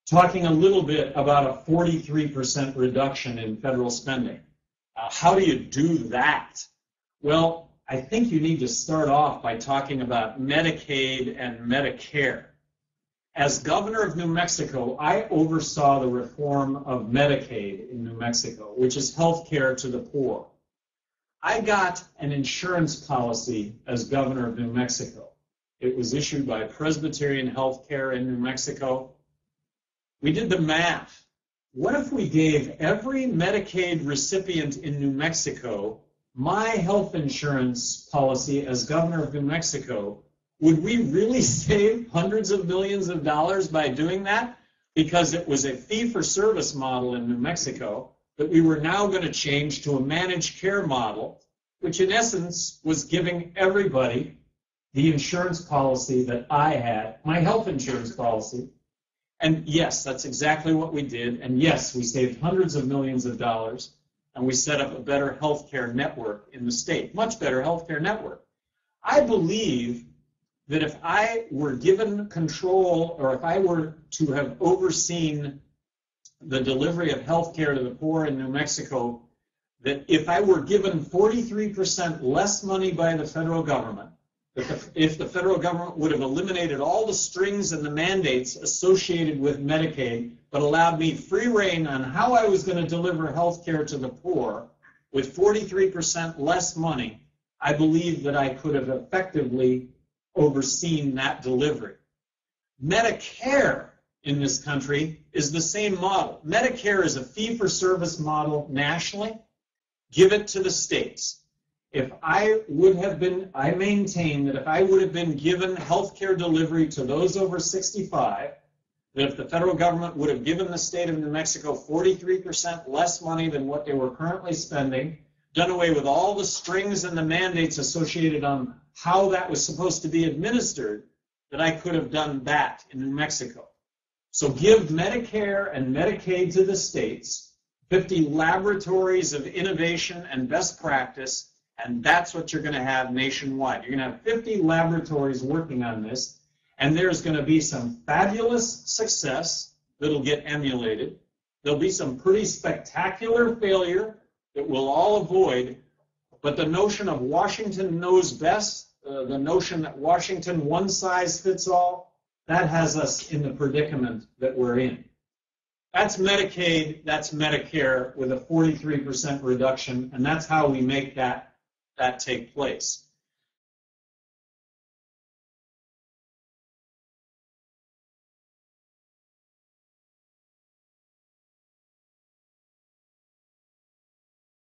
talking a little bit about a 43% reduction in federal spending. How do you do that? Well, I think you need to start off by talking about Medicaid and Medicare. As governor of New Mexico, I oversaw the reform of Medicaid in New Mexico, which is health care to the poor. I got an insurance policy as governor of New Mexico. It was issued by Presbyterian Healthcare in New Mexico. We did the math. What if we gave every Medicaid recipient in New Mexico my health insurance policy as governor of New Mexico? Would we really save hundreds of millions of dollars by doing that? Because it was a fee-for-service model in New Mexico that we were now going to change to a managed care model, which in essence was giving everybody the insurance policy that I had, my health insurance policy. And yes, that's exactly what we did. And yes, we saved hundreds of millions of dollars, and we set up a better healthcare network in the state, much better healthcare network. I believe that if I were given control, or if I were to have overseen the delivery of healthcare to the poor in New Mexico, that if I were given 43% less money by the federal government, if the federal government would have eliminated all the strings and the mandates associated with Medicaid, but allowed me free rein on how I was going to deliver health care to the poor with 43% less money, I believe that I could have effectively overseen that delivery. Medicare in this country is the same model. Medicare is a fee-for-service model nationally. Give it to the states. If I would have been, I maintain that if I would have been given health care delivery to those over 65, that if the federal government would have given the state of New Mexico 43% less money than what they were currently spending, done away with all the strings and the mandates associated on how that was supposed to be administered, that I could have done that in New Mexico. So give Medicare and Medicaid to the states, 50 laboratories of innovation and best practice, and that's what you're going to have nationwide. You're going to have 50 laboratories working on this, and there's going to be some fabulous success that'll get emulated. There'll be some pretty spectacular failure that we'll all avoid, but the notion of Washington knows best, the notion that Washington one size fits all, that has us in the predicament that we're in. That's Medicaid, that's Medicare with a 43% reduction, and that's how we make that take place.